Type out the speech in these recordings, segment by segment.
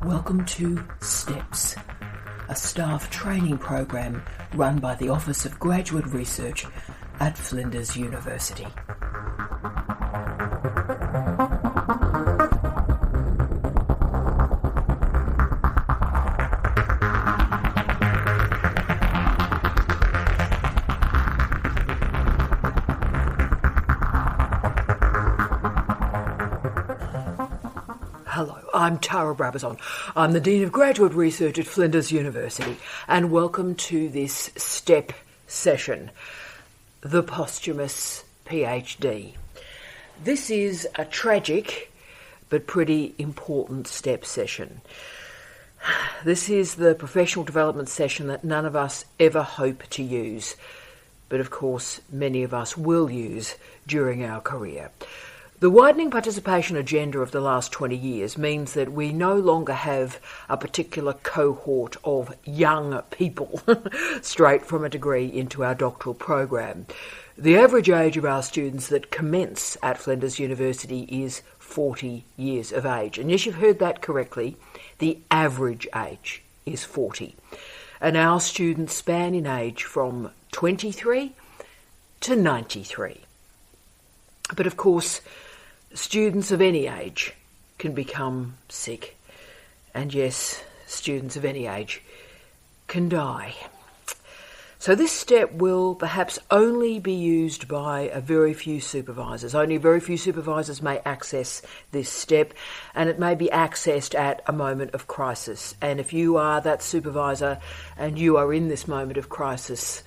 Welcome to STEPS, a staff training program run by the Office of Graduate Research at Flinders University. Hello, I'm Tara Brabazon. I'm the Dean of Graduate Research at Flinders University, and welcome to this STEP session, the Posthumous PhD. This is a tragic but pretty important STEP session. This is the professional development session that none of us ever hope to use, but of course many of us will use during our career. The widening participation agenda of the last 20 years means that we no longer have a particular cohort of young people straight from a degree into our doctoral program. The average age of our students that commence at Flinders University is 40 years of age. And yes, you've heard that correctly. The average age is 40. And our students span in age from 23 to 93. But of course, students of any age can become sick, and yes, students of any age can die. So this step will perhaps only be used by a very few supervisors. Only very few supervisors may access this step, and it may be accessed at a moment of crisis. And if you are that supervisor and you are in this moment of crisis,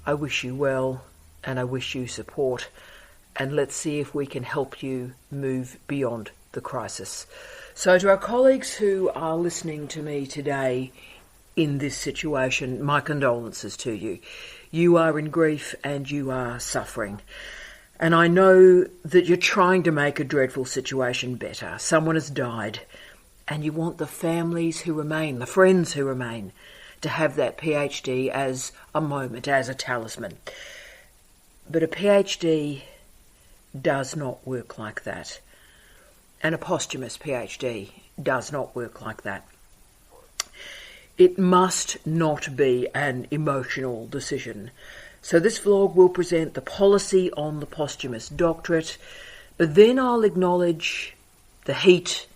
I wish you well and I wish you support. And let's see if we can help you move beyond the crisis. So to our colleagues who are listening to me today in this situation, my condolences to you. You are in grief and you are suffering. And I know that you're trying to make a dreadful situation better. Someone has died, and you want the families who remain, the friends who remain, to have that PhD as a moment, as a talisman. But a PhD does not work like that. And a posthumous PhD does not work like that. It must not be an emotional decision. So this vlog will present the policy on the posthumous doctorate, but then I'll acknowledge the heat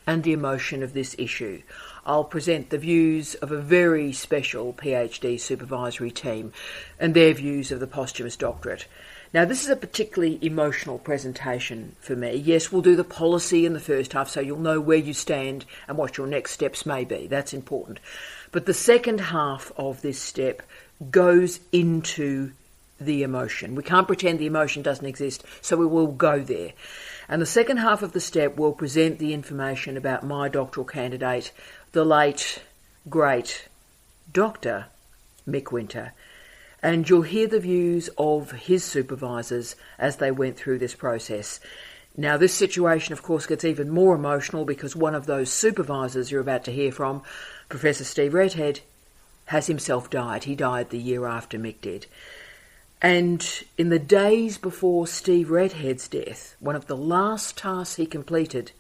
and the emotion of this issue. I'll present the views of a very special PhD supervisory team and their views of the posthumous doctorate. Now, this is a particularly emotional presentation for me. Yes, we'll do the policy in the first half, so you'll know where you stand and what your next steps may be. That's important. But the second half of this step goes into the emotion. We can't pretend the emotion doesn't exist, so we will go there. And the second half of the step will present the information about my doctoral candidate, the late, great Dr. Mick Winter. And you'll hear the views of his supervisors as they went through this process. Now, this situation, of course, gets even more emotional because one of those supervisors you're about to hear from, Professor Steve Redhead, has himself died. He died the year after Mick did. And in the days before Steve Redhead's death, one of the last tasks he completed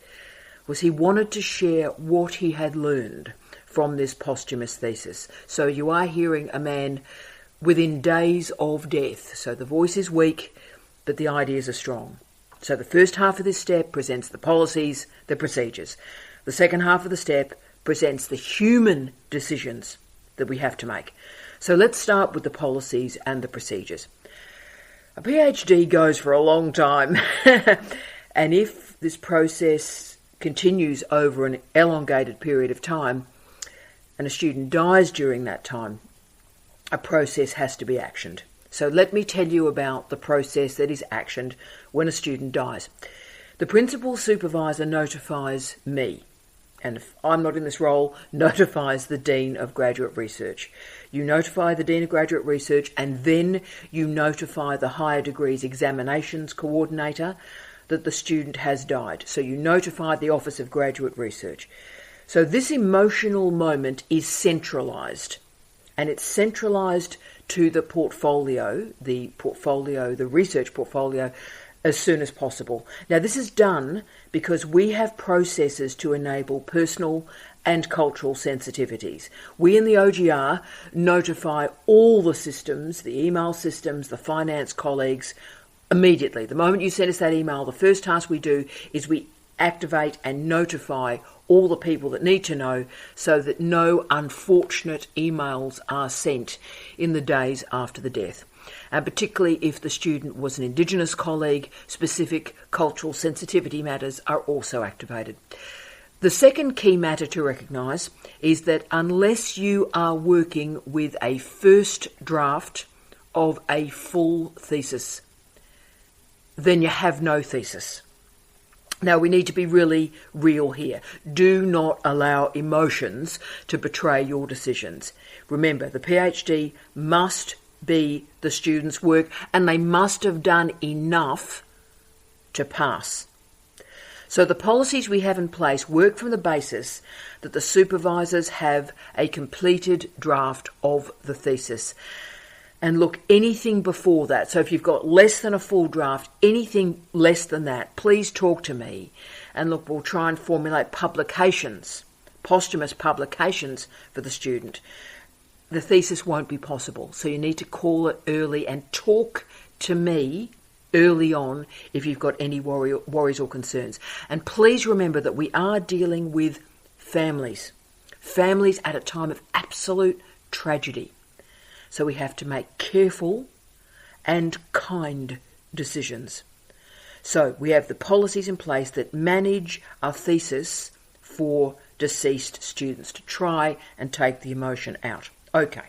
was he wanted to share what he had learned from this posthumous thesis. So you are hearing a man within days of death. So the voice is weak, but the ideas are strong. So the first half of this step presents the policies, the procedures. The second half of the step presents the human decisions that we have to make. So let's start with the policies and the procedures. A PhD goes for a long time. And if this process continues over an elongated period of time, and a student dies during that time, a process has to be actioned. So let me tell you about the process that is actioned when a student dies. The principal supervisor notifies me, and if I'm not in this role, notifies the Dean of Graduate Research. You notify the Dean of Graduate Research, and then you notify the Higher Degrees Examinations Coordinator that the student has died. So you notify the Office of Graduate Research. So this emotional moment is centralised. And it's centralised to the portfolio, the research portfolio, as soon as possible. Now, this is done because we have processes to enable personal and cultural sensitivities. We in the OGR notify all the systems, the email systems, the finance colleagues, immediately. The moment you send us that email, the first task we do is we activate and notify all the people that need to know so that no unfortunate emails are sent in the days after the death. And particularly if the student was an Indigenous colleague, specific cultural sensitivity matters are also activated. The second key matter to recognise is that unless you are working with a first draft of a full thesis, then you have no thesis. Now, we need to be really real here. Do not allow emotions to betray your decisions. Remember, the PhD must be the student's work, and they must have done enough to pass. So the policies we have in place work from the basis that the supervisors have a completed draft of the thesis. And look, anything before that, so if you've got less than a full draft, anything less than that, please talk to me. And look, we'll try and formulate publications, posthumous publications for the student. The thesis won't be possible, so you need to call it early and talk to me early on if you've got any worries or concerns. And please remember that we are dealing with families at a time of absolute tragedy. So we have to make careful and kind decisions. So we have the policies in place that manage our thesis for deceased students to try and take the emotion out. Okay,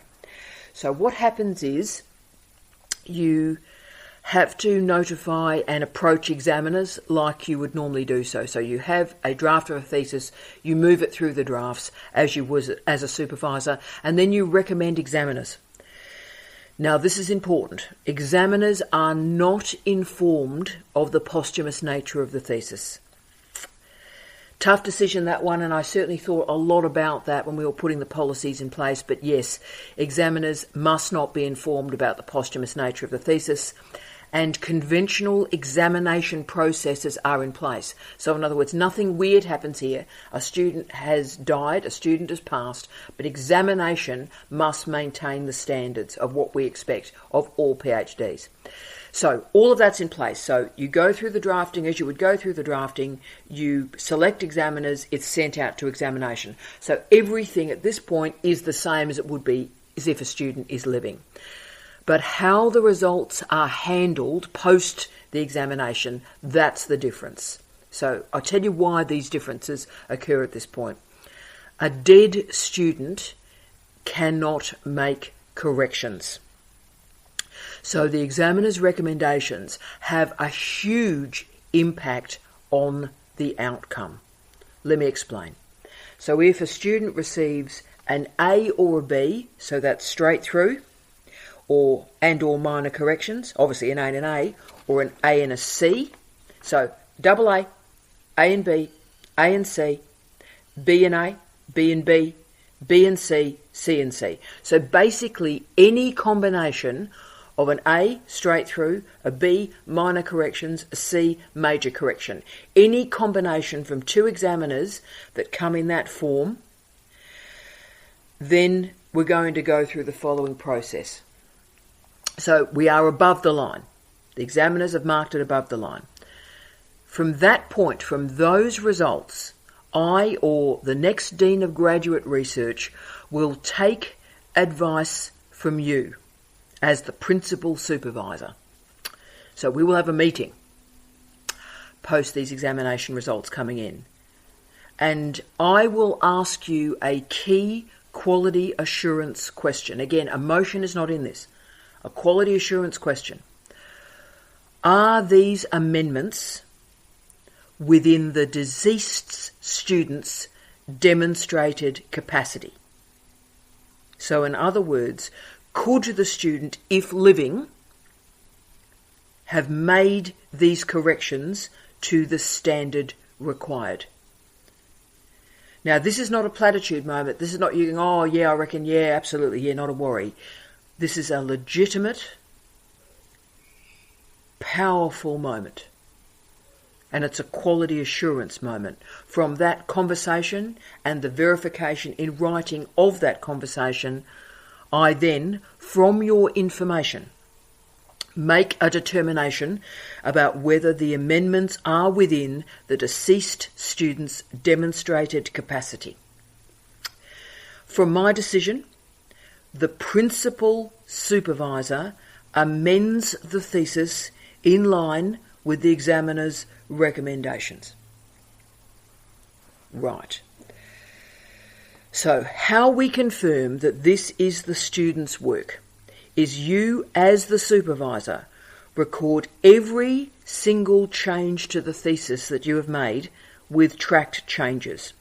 so what happens is you have to notify and approach examiners like you would normally do so. So you have a draft of a thesis, you move it through the drafts as you was as a supervisor, and then you recommend examiners. Now, this is important. Examiners are not informed of the posthumous nature of the thesis. Tough decision, that one, and I certainly thought a lot about that when we were putting the policies in place. But yes, examiners must not be informed about the posthumous nature of the thesis, and conventional examination processes are in place. So in other words, nothing weird happens here. A student has died, a student has passed, but examination must maintain the standards of what we expect of all PhDs. So all of that's in place. So you go through the drafting as you would go through the drafting, you select examiners, it's sent out to examination. So everything at this point is the same as it would be as if a student is living. But how the results are handled post the examination, that's the difference. So I'll tell you why these differences occur at this point. A dead student cannot make corrections. So the examiner's recommendations have a huge impact on the outcome. Let me explain. So if a student receives an A or a B, so that's straight through, or minor corrections, obviously an A and an A, or an A and a C. So double A and B, A and C, B and A, B and B, B and C, C and C. So basically any combination of an A straight through, a B minor corrections, a C major correction. Any combination from two examiners that come in that form, then we're going to go through the following process. So we are above the line. The examiners have marked it above the line. From that point, from those results, I or the next Dean of Graduate Research will take advice from you as the principal supervisor. So we will have a meeting post these examination results coming in. And I will ask you a key quality assurance question. Again, emotion is not in this. A quality assurance question. Are these amendments within the deceased student's demonstrated capacity? So in other words, could the student, if living, have made these corrections to the standard required? Now, this is not a platitude moment. This is not you going, oh, yeah, I reckon, yeah, absolutely, yeah, not a worry. This is a legitimate, powerful moment. and it's a quality assurance moment. From that conversation and the verification in writing of that conversation, I then, from your information, make a determination about whether the amendments are within the deceased student's demonstrated capacity. From my decision, the principal supervisor amends the thesis in line with the examiner's recommendations. Right. So how we confirm that this is the student's work is you, as the supervisor, record every single change to the thesis that you have made with tracked changes.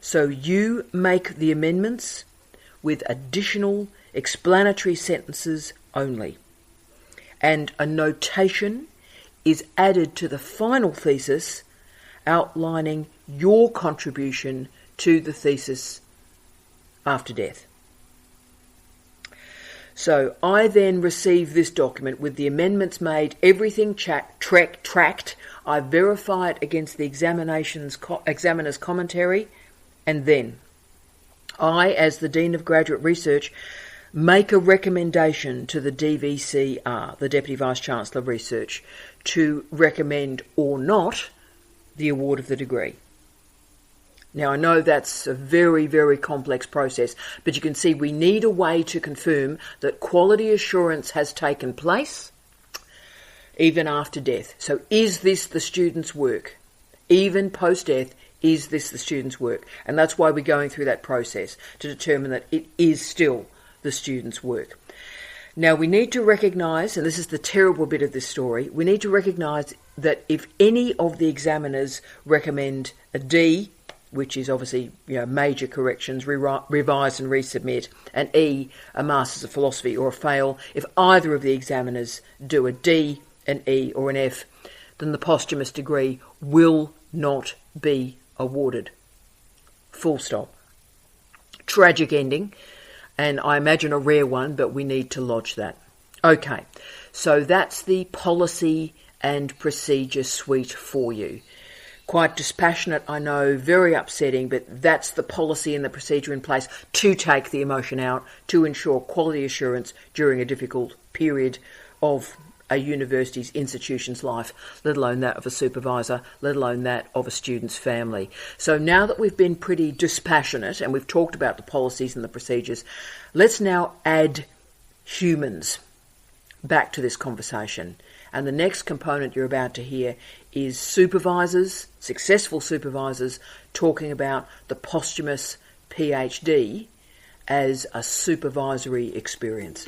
So you make the amendments with additional explanatory sentences only. And a notation is added to the final thesis outlining your contribution to the thesis after death. So I then receive this document with the amendments made, everything tracked. I verify it against the examiner's commentary, and then I, as the Dean of Graduate Research, make a recommendation to the DVCR, the Deputy Vice-Chancellor of Research, to recommend or not the award of the degree. Now, I know that's a very, very complex process, but you can see we need a way to confirm that quality assurance has taken place even after death. So is this the student's work? Even post-death, is this the student's work? And that's why we're going through that process, to determine that it is still the student's work. Now, we need to recognise, and this is the terrible bit of this story, we need to recognise that if any of the examiners recommend a D, which is obviously major corrections, revise and resubmit, and E, a Masters of Philosophy, or a fail, if either of the examiners do a D, an E, or an F, then the posthumous degree will not be awarded. Full stop. Tragic ending, and I imagine a rare one, but we need to lodge that. Okay, so that's the policy and procedure suite for you. Quite dispassionate, I know, very upsetting, but that's the policy and the procedure in place to take the emotion out, to ensure quality assurance during a difficult period of a university's institution's life, let alone that of a supervisor, let alone that of a student's family. So now that we've been pretty dispassionate and we've talked about the policies and the procedures, let's now add humans back to this conversation. And the next component you're about to hear is supervisors, successful supervisors, talking about the posthumous PhD as a supervisory experience.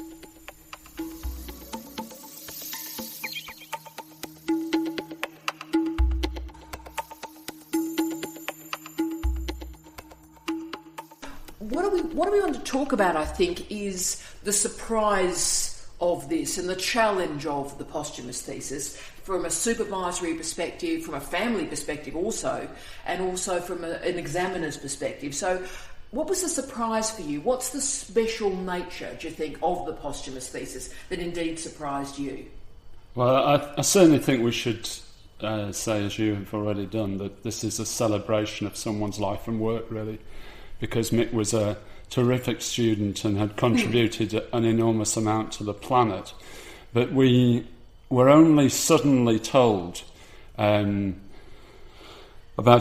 What we want to talk about, I think, is the surprise of this and the challenge of the posthumous thesis from a supervisory perspective, from a family perspective also, and also from an examiner's perspective. So what was the surprise for you? What's the special nature, do you think, of the posthumous thesis that indeed surprised you? Well, I certainly think we should say, as you have already done, that this is a celebration of someone's life and work, really, because Mick was a terrific student and had contributed an enormous amount to the planet. But we were only suddenly told about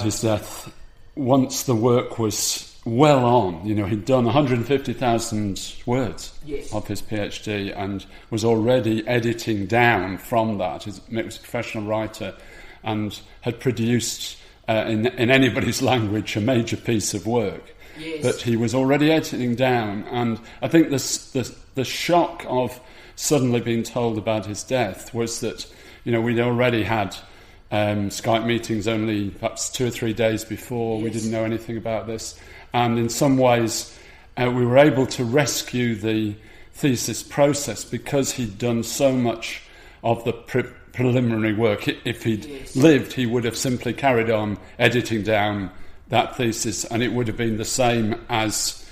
his death once the work was well on. He'd done 150,000 words of his PhD and was already editing down from that. Mick was a professional writer and had produced, in anybody's language, a major piece of work. Yes. But he was already editing down, and I think the shock of suddenly being told about his death was that we'd already had Skype meetings only perhaps 2 or 3 days before. Yes. We didn't know anything about this, and in some ways we were able to rescue the thesis process because he'd done so much of the preliminary work. If he'd lived, he would have simply carried on editing down that thesis, and it would have been the same as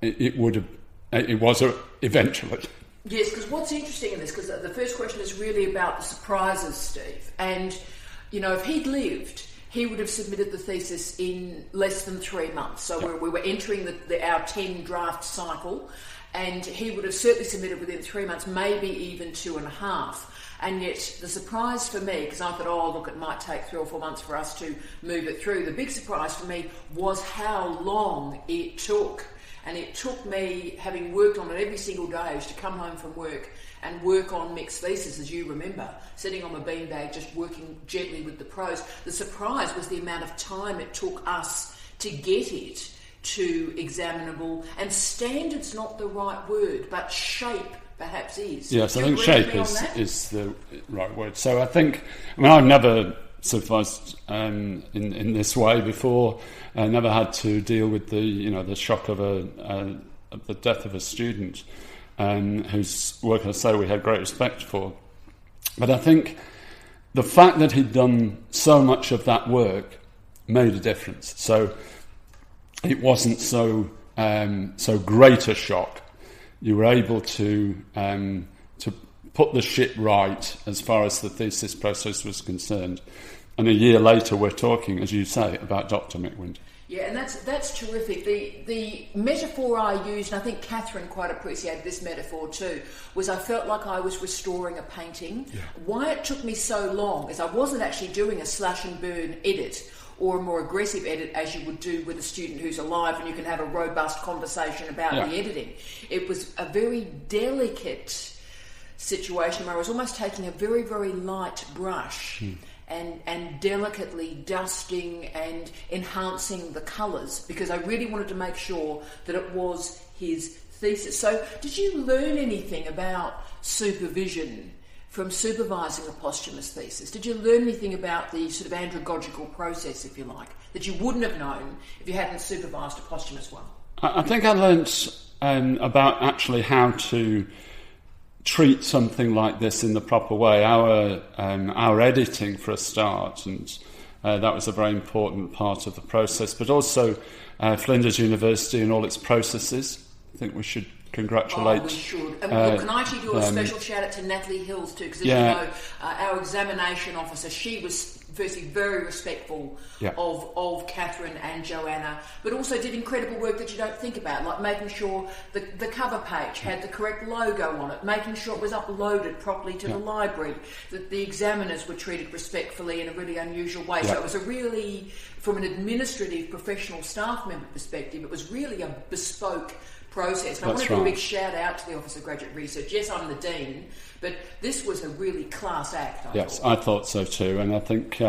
it was eventually. Yes, because what's interesting in this, because the first question is really about the surprises, Steve, and if he'd lived, he would have submitted the thesis in less than 3 months. So we were entering our 10 draft cycle, and he would have certainly submitted within 3 months, maybe even 2.5. And yet the surprise for me, because I thought, it might take 3 or 4 months for us to move it through. The big surprise for me was how long it took. And it took me, having worked on it every single day, to come home from work and work on Mick's thesis, as you remember, sitting on the beanbag, just working gently with the prose. The surprise was the amount of time it took us to get it to examinable, and standard's not the right word, but shape perhaps is. Yes, I think shape is the right word. So I've never supervised in this way before. I never had to deal with the shock of the death of a student, whose work, I say, we had great respect for. But I think the fact that he'd done so much of that work made a difference. So it wasn't so great a shock. You were able to put the ship right as far as the thesis process was concerned. And a year later, we're talking, as you say, about Dr. Mick. Yeah, and that's terrific. The metaphor I used, and I think Catherine quite appreciated this metaphor too, was I felt like I was restoring a painting. Yeah. Why it took me so long is I wasn't actually doing a slash and burn edit, or a more aggressive edit as you would do with a student who's alive, and you can have a robust conversation about the editing. It was a very delicate situation where I was almost taking a very, very light brush and delicately dusting and enhancing the colours, because I really wanted to make sure that it was his thesis. So did you learn anything about supervision from supervising a posthumous thesis? Did you learn anything about the sort of andragogical process, if you like, that you wouldn't have known if you hadn't supervised a posthumous one? I think I learnt about actually how to treat something like this in the proper way. Our editing, for a start, and that was a very important part of the process, but also Flinders University and all its processes. I think we should congratulate. We should. And can I actually do a special shout out to Natalie Hills too, because as you know, our examination officer, she was firstly very respectful of Catherine and Joanna, but also did incredible work that you don't think about, like making sure the cover page had the correct logo on it, making sure it was uploaded properly to the library, that the examiners were treated respectfully in a really unusual way. So it was a really, from an administrative professional staff member perspective, it was really a bespoke process. And I want to give a big shout out to the Office of Graduate Research. Yes, I'm the Dean, but this was a really class act, I thought so too. And I think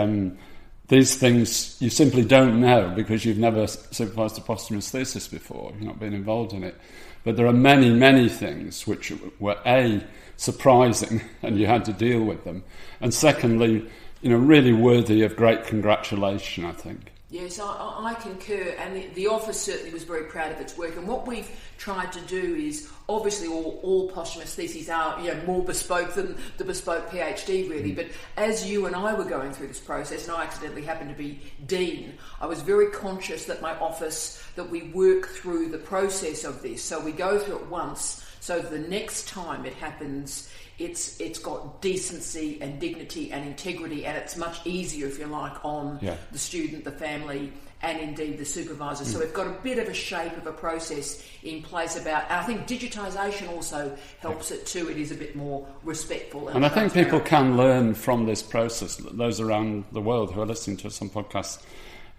these things you simply don't know because you've never supervised a posthumous thesis before, you've not been involved in it. But there are many, many things which were A, surprising, and you had to deal with them, and secondly, really worthy of great congratulation, I think. Yes, I concur, and the office certainly was very proud of its work. And what we've tried to do is, obviously, all posthumous theses are more bespoke than the bespoke PhD, really. But as you and I were going through this process, and I accidentally happened to be Dean, I was very conscious that that we work through the process of this. So we go through it once, so the next time it happens, it's got decency and dignity and integrity, and it's much easier, if you like, on the student, the family, and indeed the supervisor. So we've got a bit of a shape of a process in place and I think digitisation also helps it too. It is a bit more respectful. And I think people can learn from this process, those around the world who are listening to some podcasts.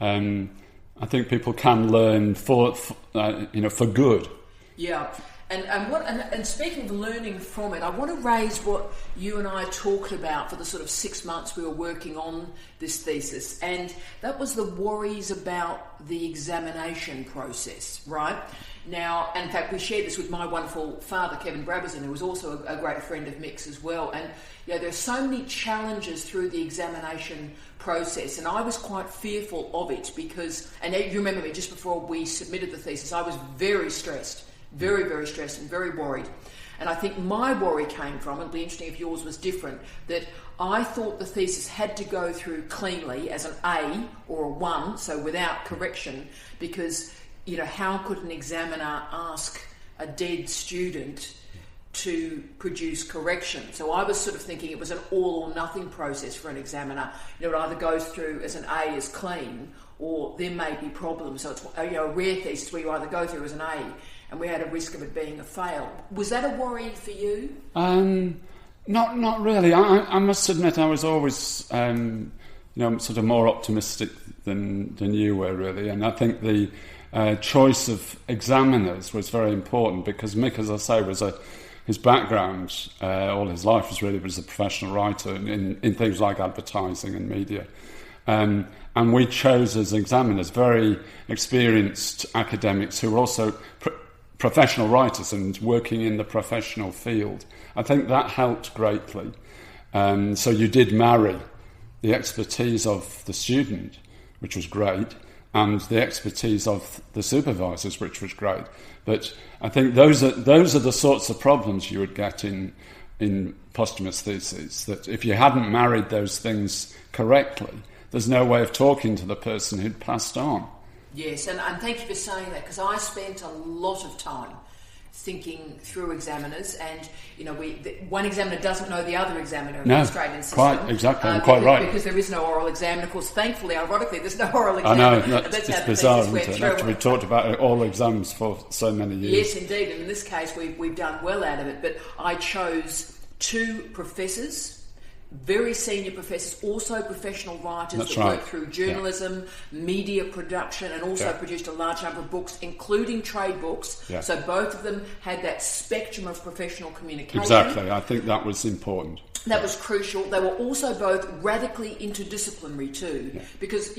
I think people can learn for good. Yeah. And speaking of learning from it, I want to raise what you and I talked about for the sort of 6 months we were working on this thesis, and that was the worries about the examination process, right? Now, and in fact, we shared this with my wonderful father, Kevin Brabazon, who was also a great friend of Mick's as well. And there are so many challenges through the examination process, and I was quite fearful of it because, and you remember me, just before we submitted the thesis, I was very stressed. Very, very stressed and very worried. And I think my worry came from, it'll be interesting if yours was different, that I thought the thesis had to go through cleanly as an A or a 1, so without correction, because, how could an examiner ask a dead student to produce correction. So I was sort of thinking it was an all or nothing process for an examiner. It either goes through as an A as clean, or there may be problems. So it's a rare thesis where you either go through as an A, and we had a risk of it being a fail. Was that a worry for you? Not really. I must admit I was always sort of more optimistic than you were, really. And I think the choice of examiners was very important, because Mick, as I say, his background all his life was a professional writer in things like advertising and media. And we chose as examiners very experienced academics who were also professional writers and working in the professional field. I think that helped greatly. So you did marry the expertise of the student, which was great, and the expertise of the supervisors, which was great. But I think those are the sorts of problems you would get in posthumous theses, that if you hadn't married those things correctly, there's no way of talking to the person who'd passed on. Yes, and thank you for saying that, because I spent a lot of time thinking through examiners, and one examiner doesn't know the other examiner in the Australian system. Quite exactly, quite right. Because there is no oral exam, and of course, thankfully, ironically, there's no oral exam. I know, it's bizarre, isn't it? We talked about oral exams for so many years. Yes, indeed, and in this case, we've done well out of it. But I chose 2 professors, very senior professors, also professional writers that work through journalism, media production, and also produced a large number of books, including trade books. Yeah. So both of them had that spectrum of professional communication. Exactly, I think that was important. That was crucial. They were also both radically interdisciplinary too, because,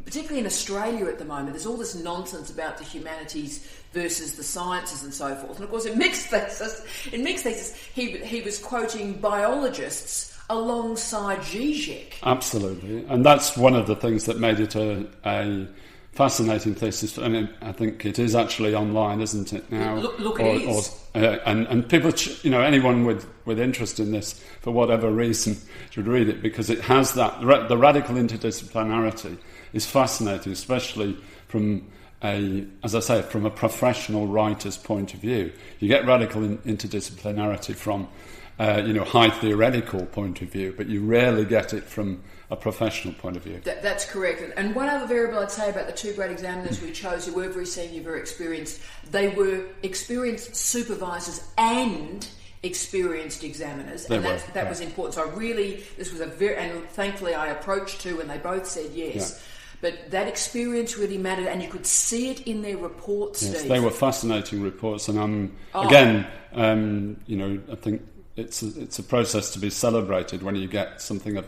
particularly in Australia at the moment, there's all this nonsense about the humanities versus the sciences and so forth. And of course, in Mick's thesis, he was quoting biologists alongside Zizek. Absolutely, and that's one of the things that made it a fascinating thesis. I mean, I think it is actually online, isn't it now? Look, it is. And people, anyone with interest in this, for whatever reason, should read it, because it has that. The radical interdisciplinarity is fascinating, especially from from a professional writer's point of view. You get radical interdisciplinarity from high theoretical point of view, but you rarely get it from a professional point of view. That's correct. And one other variable I'd say about the 2 great examiners we chose, who were very senior, very experienced, they were experienced supervisors and experienced examiners, and that was important. So this was and thankfully I approached 2 and they both said yes. Yeah. But that experience really mattered, and you could see it in their reports, Yes, Steve. They were fascinating reports, and I think it's a process to be celebrated when you get something of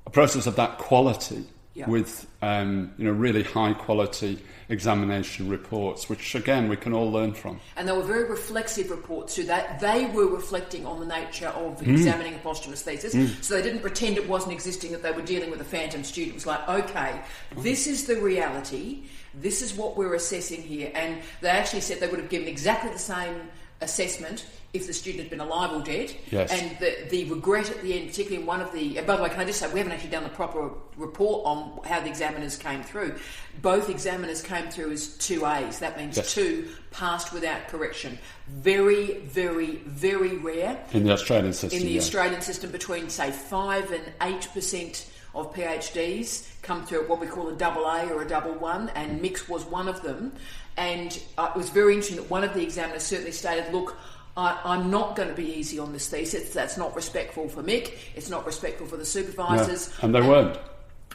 a process of that quality with really high quality examination reports, which again we can all learn from. And they were very reflexive reports too. That they were reflecting on the nature of examining a posthumous thesis, so they didn't pretend it wasn't existing, that they were dealing with a phantom student. It was like, okay, this is the reality, this is what we're assessing here. And they actually said they would have given exactly the same assessment if the student had been alive or dead. Yes. And the regret at the end, particularly in one of the... by the way, can I just say, we haven't actually done the proper report on how the examiners came through. Both examiners came through as 2 A's. That means 2 passed without correction. Very, very, very rare. In the Australian system. In the Australian system, between, say, 5 and 8% of PhDs come through what we call a double A or a double 1, and Mick's was one of them. And it was very interesting that one of the examiners certainly stated, look, I'm not going to be easy on this thesis. That's not respectful for Mick. It's not respectful for the supervisors. No, and they weren't.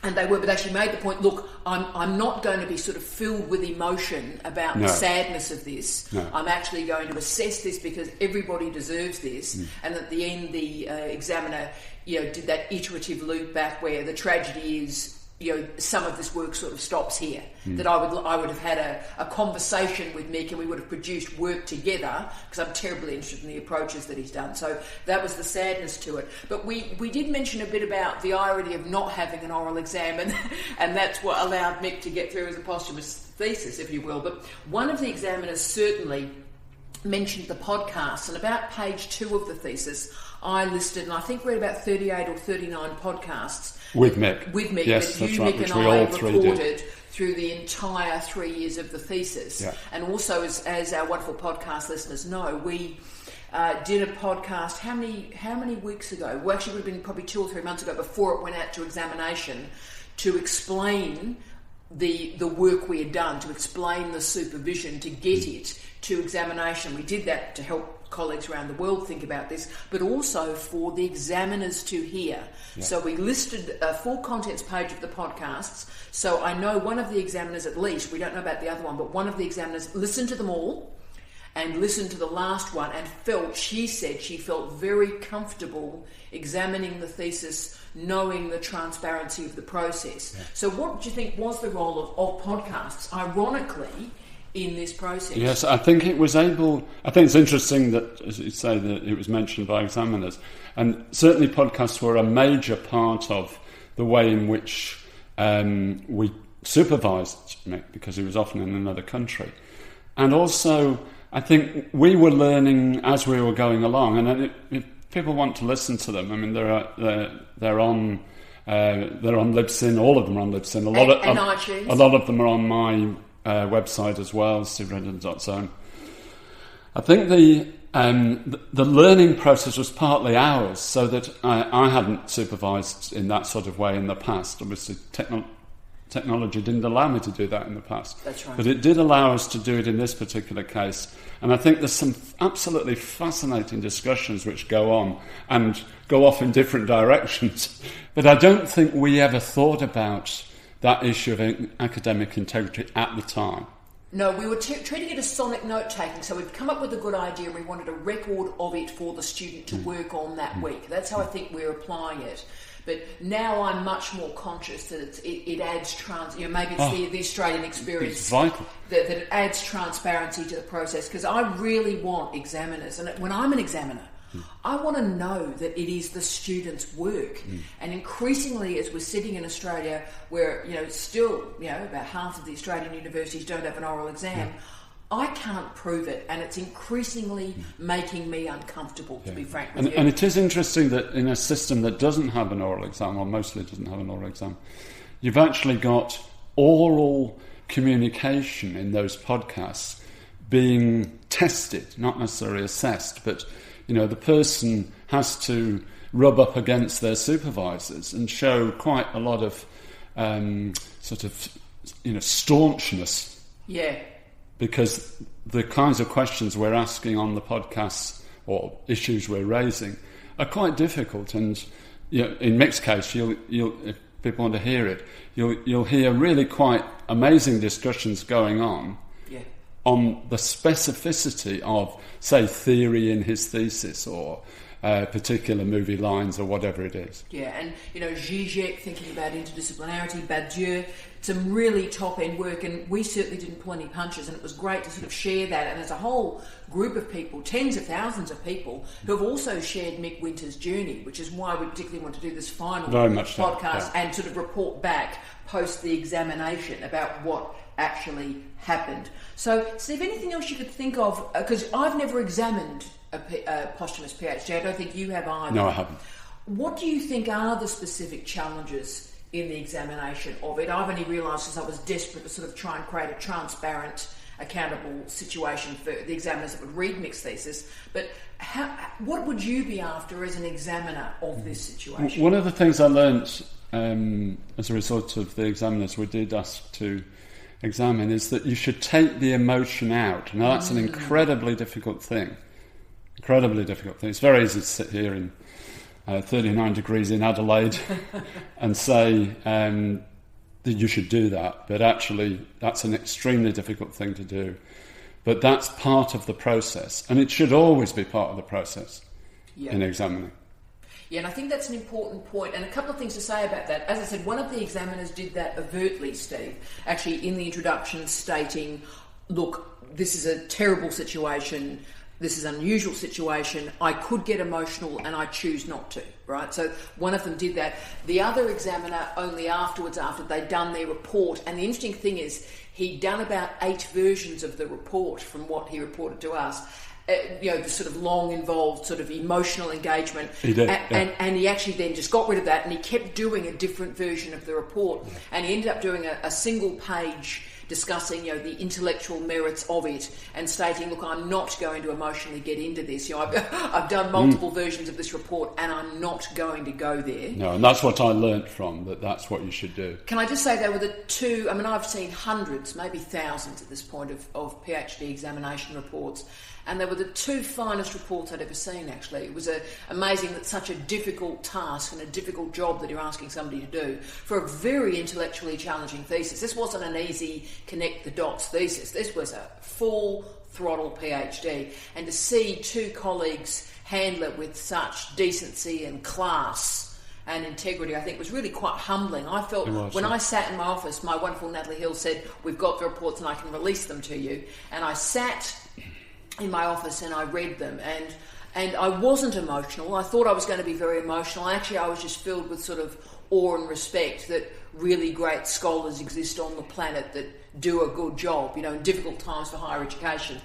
And they were, but actually made the point, look, I'm not going to be sort of filled with emotion about the sadness of this. No. I'm actually going to assess this because everybody deserves this. And at the end, the examiner, did that iterative loop back where the tragedy is, some of this work sort of stops here. That I would have had a conversation with Mick, and we would have produced work together, because I'm terribly interested in the approaches that he's done. So that was the sadness to it. But we did mention a bit about the irony of not having an oral exam, and that's what allowed Mick to get through as a posthumous thesis, if you will. But one of the examiners certainly mentioned the podcasts, and about page 2 of the thesis, I listed, and I think read about 38 or 39 podcasts with Mick. Yes, that you, Mick, and I recorded through the entire 3 years of the thesis. Yeah. And also, as our wonderful podcast listeners know, we did a podcast, how many weeks ago? Well, actually, it would have been probably 2 or 3 months ago before it went out to examination, to explain the work we had done, to explain the supervision, to get it to examination. We did that to help colleagues around the world think about this, but also for the examiners to hear. Yeah. So we listed a full contents page of the podcasts. So I know one of the examiners, at least, we don't know about the other one, but one of the examiners listened to them all and listened to the last one and she said she felt very comfortable examining the thesis, knowing the transparency of the process. Yeah. So what do you think was the role of podcasts, ironically, in this process? Yes, I think it's interesting that, as you say, that it was mentioned by examiners. And certainly podcasts were a major part of the way in which we supervised Mick, because he was often in another country. And also, I think we were learning as we were going along. And if people want to listen to them, I mean, they're on Libsyn. All of them are on Libsyn. And iTunes. A lot of them are on my website as well, supervisors.zone. I think the learning process was partly ours, so that I hadn't supervised in that sort of way in the past. Obviously, technology didn't allow me to do that in the past. That's right. But it did allow us to do it in this particular case. And I think there's some absolutely fascinating discussions which go on and go off in different directions. But I don't think we ever thought about that issue of academic integrity at the time. No, we were treating it as sonic note-taking, so we'd come up with a good idea and we wanted a record of it for the student to work on that week. That's how I think we're applying it. But now I'm much more conscious that it adds maybe it's the Australian experience. It's vital. That it adds transparency to the process, because I really want examiners, and when I'm an examiner, I want to know that it is the student's work. And increasingly, as we're sitting in Australia, where still about half of the Australian universities don't have an oral exam, I can't prove it, and it's increasingly making me uncomfortable, to be frank with you. And it is interesting that in a system that doesn't have an oral exam, or mostly doesn't have an oral exam, you've actually got oral communication in those podcasts being tested, not necessarily assessed, but the person has to rub up against their supervisors and show quite a lot of staunchness. Yeah. Because the kinds of questions we're asking on the podcasts or issues we're raising are quite difficult. And in Mick's case, you'll if people want to hear it, you'll hear really quite amazing discussions going on. On the specificity of, say, theory in his thesis or particular movie lines or whatever it is. Yeah, and, Zizek, thinking about interdisciplinarity, Badiou, some really top-end work, and we certainly didn't pull any punches, and it was great to sort of share that. And there's a whole group of people, tens of thousands of people, who have also shared Mick Winter's journey, which is why we particularly want to do this final podcast and sort of report back post the examination about what actually happened. So, Steve, anything else you could think of? Because I've never examined a posthumous PhD. I don't think you have either. No, I haven't. What do you think are the specific challenges in the examination of it? I've only realised since I was desperate to sort of try and create a transparent, accountable situation for the examiners that would read Mick's thesis. But what would you be after as an examiner of this situation? One of the things I learnt as a result of the examiners we did ask to examine is that you should take the emotion out. Now, that's an incredibly difficult thing. It's very easy to sit here in 39 degrees in Adelaide and say that you should do that, but actually that's an extremely difficult thing to do. But that's part of the process, and it should always be part of the process in examining. Yeah, and I think that's an important point, and a couple of things to say about that. As I said, one of the examiners did that overtly, Steve, actually in the introduction stating, look, this is a terrible situation, this is an unusual situation, I could get emotional and I choose not to, right? So one of them did that. The other examiner only afterwards, after they'd done their report, and the interesting thing is he'd done about 8 versions of the report from what he reported to us, the sort of long involved sort of emotional engagement. He did, and he actually then just got rid of that and he kept doing a different version of the report. And he ended up doing a single page discussing, the intellectual merits of it and stating, look, I'm not going to emotionally get into this. I've done multiple versions of this report and I'm not going to go there. No, and that's what I learnt from, that's what you should do. Can I just say they were the two, I've seen hundreds, maybe thousands at this point of PhD examination reports, and they were the two finest reports I'd ever seen, actually. It was amazing that such a difficult task and a difficult job that you're asking somebody to do for a very intellectually challenging thesis. This wasn't an easy connect the dots thesis. This was a full throttle PhD. And to see two colleagues handle it with such decency and class and integrity, I think was really quite humbling. I felt when I sat in my office, my wonderful Natalie Hill said, we've got the reports and I can release them to you. And I sat in my office and I read them, and I wasn't emotional. I thought I was going to be very emotional. Actually, I was just filled with sort of awe and respect that really great scholars exist on the planet that do a good job, in difficult times for higher education.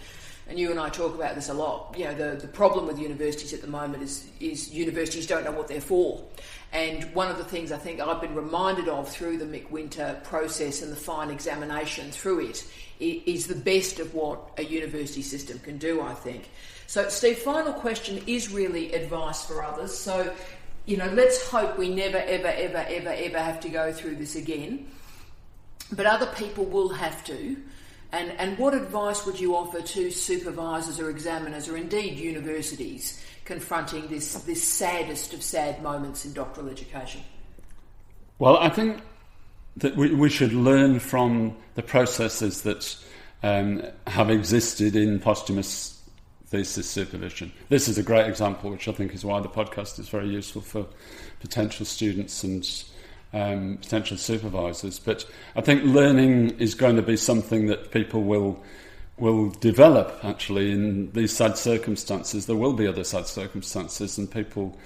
And you and I talk about this a lot. The problem with universities at the moment is universities don't know what they're for. And one of the things I think I've been reminded of through the Mick Winter process and the fine examination through it is the best of what a university system can do, I think. So, Steve, final question is really advice for others. So, let's hope we never, ever, ever, ever, ever have to go through this again. But other people will have to. And what advice would you offer to supervisors or examiners or indeed universities confronting this saddest of sad moments in doctoral education? Well, I think that we should learn from the processes that have existed in posthumous thesis supervision. This is a great example, which I think is why the podcast is very useful for potential students and potential supervisors. But I think learning is going to be something that people will develop, actually, in these sad circumstances. There will be other sad circumstances, and people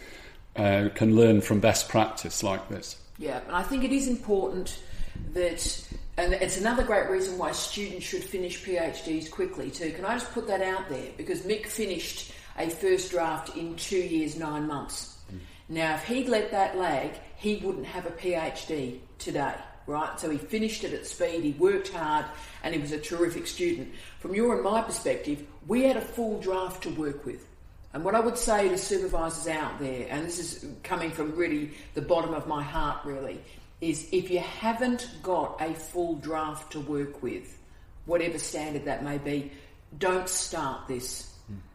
can learn from best practice like this. Yeah, and I think it is important that, and it's another great reason why students should finish PhDs quickly too. Can I just put that out there? Because Mick finished a first draft in 2 years, 9 months. Now, if he'd let that lag, he wouldn't have a PhD today, right? So he finished it at speed, he worked hard, and he was a terrific student. From your and my perspective, we had a full draft to work with. And what I would say to supervisors out there, and this is coming from really the bottom of my heart really, is if you haven't got a full draft to work with, whatever standard that may be, don't start this.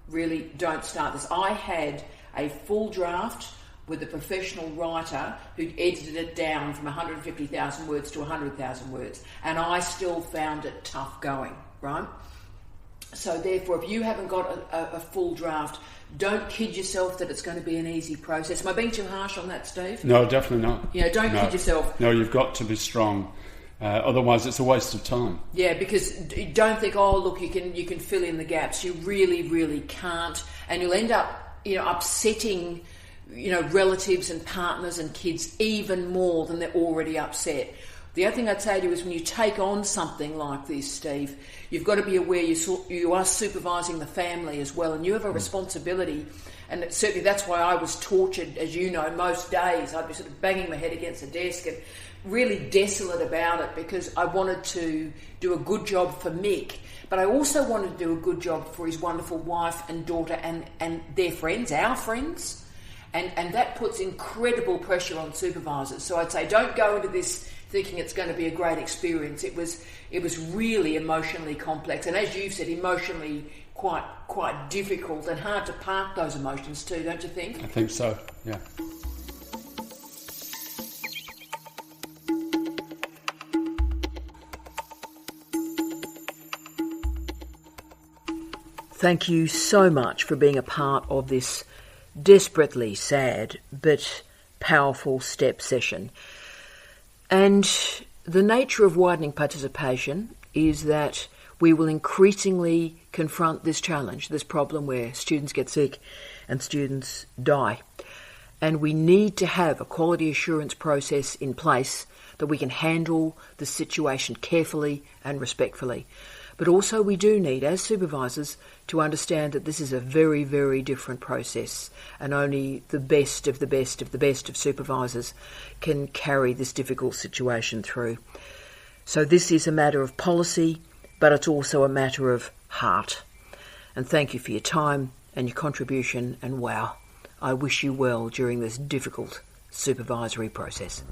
Really, don't start this. I had a full draft with a professional writer who'd edited it down from 150,000 words to 100,000 words, and I still found it tough going, right? So therefore, if you haven't got a full draft, don't kid yourself that it's going to be an easy process. Am I being too harsh on that, Steve? No, definitely not. Don't kid yourself. No, you've got to be strong. Otherwise, it's a waste of time. Yeah, because don't think, oh, look, you can fill in the gaps. You really, really can't. And you'll end up, upsetting, relatives and partners and kids even more than they're already upset. The other thing I'd say to you is when you take on something like this, Steve, you've got to be aware you are supervising the family as well, and you have a responsibility. And certainly that's why I was tortured, as you know, most days. I'd be sort of banging my head against a desk and really desolate about it because I wanted to do a good job for Mick, but I also wanted to do a good job for his wonderful wife and daughter and their friends, our friends. And that puts incredible pressure on supervisors. So I'd say don't go into this thinking it's going to be a great experience. It was really emotionally complex, and as you've said, emotionally quite difficult and hard to park those emotions too, don't you think? I think so, yeah. Thank you so much for being a part of this desperately sad but powerful STEP session. And the nature of widening participation is that we will increasingly confront this challenge, this problem where students get sick and students die. And we need to have a quality assurance process in place that we can handle the situation carefully and respectfully. But also we do need, as supervisors, to understand that this is a very, very different process, and only the best of the best of the best of supervisors can carry this difficult situation through. So this is a matter of policy, but it's also a matter of heart. And thank you for your time and your contribution, and wow, I wish you well during this difficult supervisory process.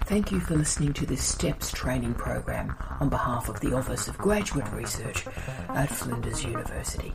Thank you for listening to this STEPS training program on behalf of the Office of Graduate Research at Flinders University.